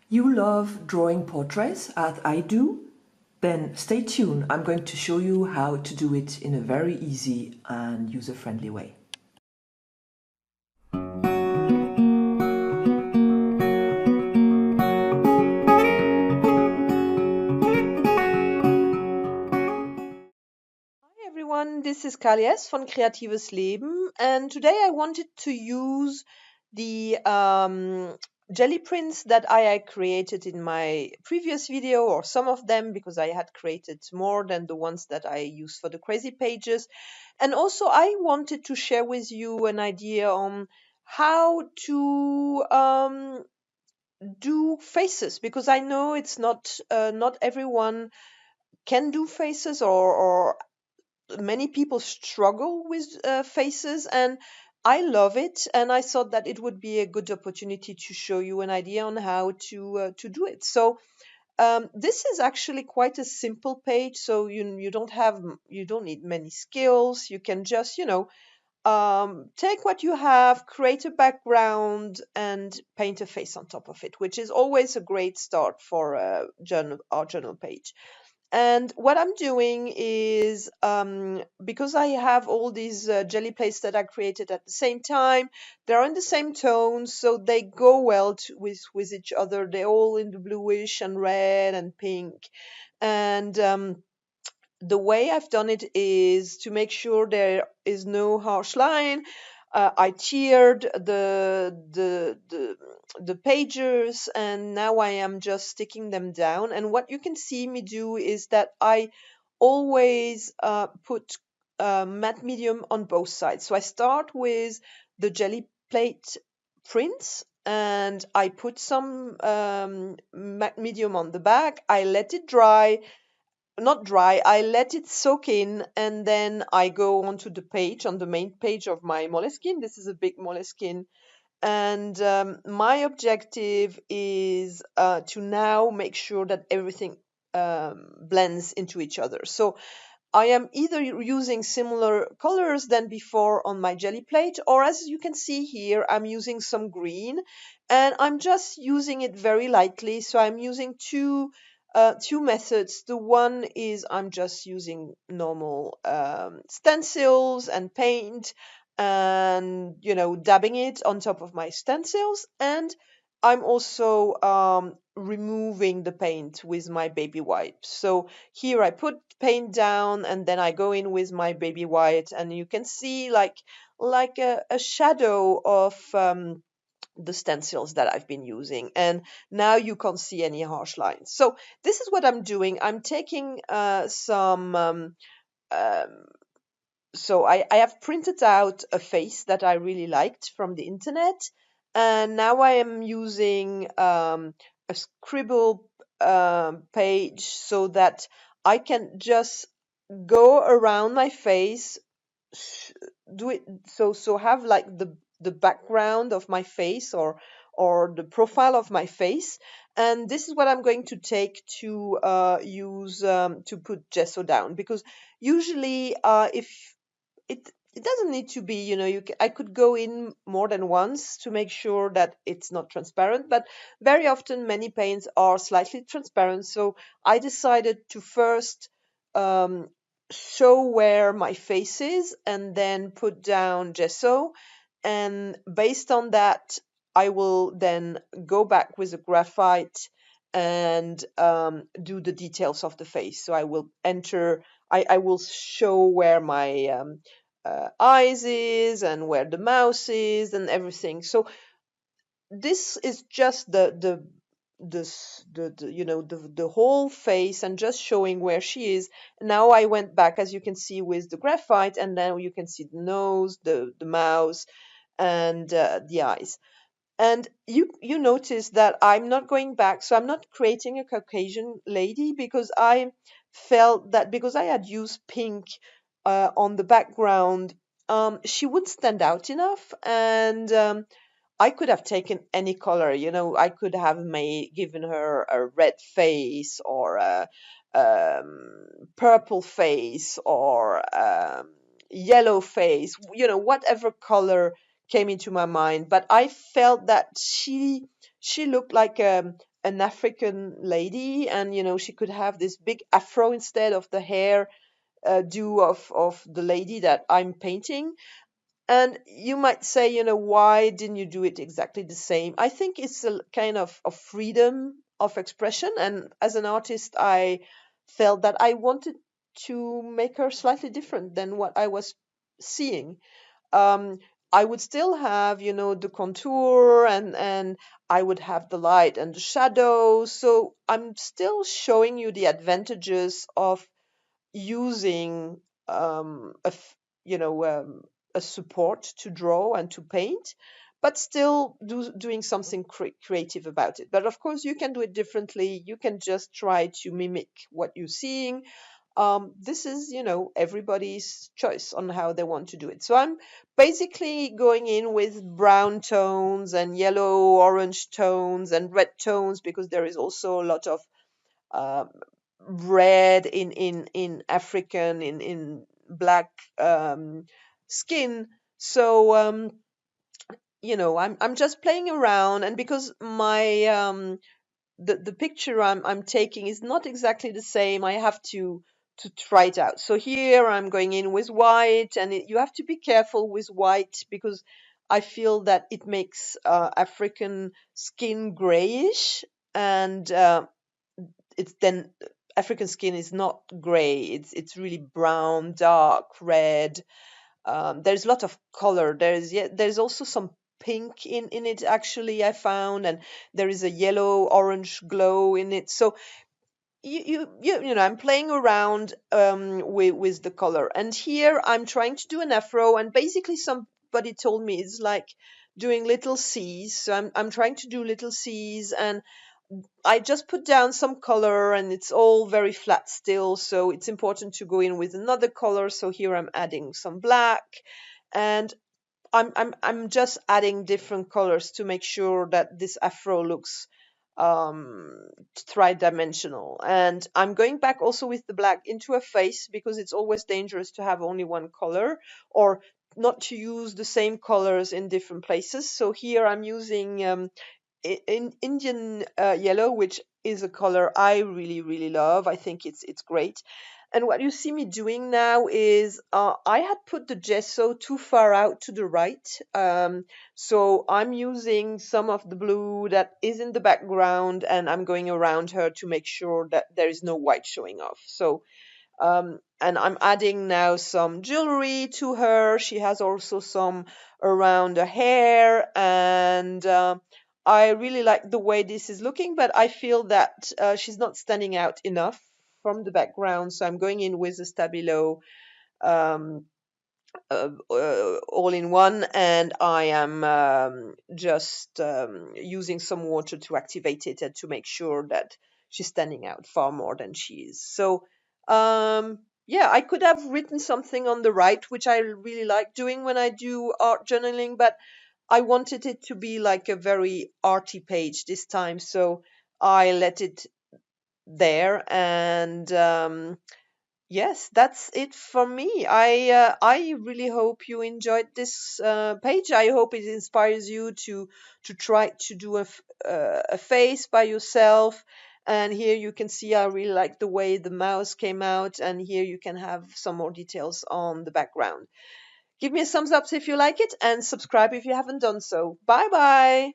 You love drawing portraits as I do? Then stay tuned. I'm going to show you how to do it in a very easy and user-friendly way. Hi everyone, this is Kalias von Kreatives Leben, and today I wanted to use the jelly prints that I had created in my previous video, or some of them, because I had created more than the ones that I used for the crazy pages. And also I wanted to share with you an idea on how to do faces, because I know it's not everyone can do faces, or many people struggle with faces, and I love it, and I thought that it would be a good opportunity to show you an idea on how to do it. So this is actually quite a simple page, so you don't need many skills. You can just take what you have, create a background, and paint a face on top of it, which is always a great start for a journal page. And what I'm doing is, because I have all these jelly plates that I created at the same time, they're in the same tone, so they go well with each other. They're all in the bluish and red and pink. And the way I've done it is to make sure there is no harsh line. I tiered the pages, and now I am just sticking them down. And what you can see me do is that I always put matte medium on both sides. So I start with the jelly plate prints, and I put some matte medium on the back. I let it dry, not dry, I let it soak in, and then I go onto the page, on the main page of my Moleskine. This is a big Moleskine, and my objective is to now make sure that everything blends into each other. So I am either using similar colors than before on my jelly plate, or as you can see here, I'm using some green, and I'm just using it very lightly. So I'm using two methods. The one is I'm just using normal stencils and paint, and dabbing it on top of my stencils, and I'm also removing the paint with my baby wipes. So here I put paint down, and then I go in with my baby white, and you can see like a shadow of the stencils that I've been using, and now you can't see any harsh lines. So this is what I'm doing. I'm taking some so I have printed out a face that I really liked from the internet, and now I am using a scribble page so that I can just go around my face, sh- do it, so have like the background of my face, or the profile of my face. And this is what I'm going to take to use to put gesso down, because usually if it doesn't need to be, I could go in more than once to make sure that it's not transparent, but very often many paints are slightly transparent. So I decided to first um, show where my face is, and then put down gesso, and based on that I will then go back with a graphite and do the details of the face. So I will I will show where my eyes is, and where the mouse is, and everything. So this is just the whole face, and just showing where she is. Now I went back, as you can see, with the graphite, and then you can see the nose, the mouth, and the eyes. And you notice that I'm not going back, so I'm not creating a Caucasian lady, because I felt that because I had used pink on the background, she would stand out enough. And I could have taken any color, I could have made given her a red face, or a purple face, or yellow face, whatever color came into my mind. But I felt that she she looked like an African lady, and she could have this big afro instead of the hair do of the lady that I'm painting. And you might say, why didn't you do it exactly the same? I think it's a kind of freedom of expression. And as an artist, I felt that I wanted to make her slightly different than what I was seeing. um, I would still have, the contour, and I would have the light and the shadows. So I'm still showing you the advantages of using a a support to draw and to paint, but still doing something creative about it. But of course, you can do it differently. You can just try to mimic what you're seeing. This is, everybody's choice on how they want to do it. So I'm basically going in with brown tones and yellow, orange tones and red tones, because there is also a lot of um, red in African, in black skin. So I'm just playing around, and because my the picture I'm taking is not exactly the same, I have to try it out. So here I'm going in with white, and you have to be careful with white, because I feel that it makes African skin grayish, and it's then African skin is not gray. It's really brown, dark, red. There's a lot of color. There's also some pink in it, actually, I found, and there is a yellow orange glow in it. So I'm playing around with the color. And here I'm trying to do an afro, and basically somebody told me it's like doing little C's. So I'm trying to do little C's, and I just put down some color, and it's all very flat still, so it's important to go in with another color. So here I'm adding some black, and I'm just adding different colors to make sure that this afro looks tri-dimensional. And I'm going back also with the black into a face, because it's always dangerous to have only one color, or not to use the same colors in different places. So here I'm using in Indian yellow, which is a color I really, really love. I think it's great. And what you see me doing now is I had put the gesso too far out to the right. So I'm using some of the blue that is in the background, and I'm going around her to make sure that there is no white showing off. So and I'm adding now some jewelry to her. She has also some around her hair, and I really like the way this is looking, but I feel that she's not standing out enough from the background. So I'm going in with a Stabilo um, all in one, and I am just using some water to activate it and to make sure that she's standing out far more than she is. So yeah, I could have written something on the right, which I really like doing when I do art journaling, but I wanted it to be like a very arty page this time, so I let it there. And yes, that's it for me. I really hope you enjoyed this page. I hope it inspires you to try to do a face by yourself. And here you can see I really like the way the mouse came out, and here you can have some more details on the background. Give me a thumbs up if you like it, and subscribe if you haven't done so. Bye bye.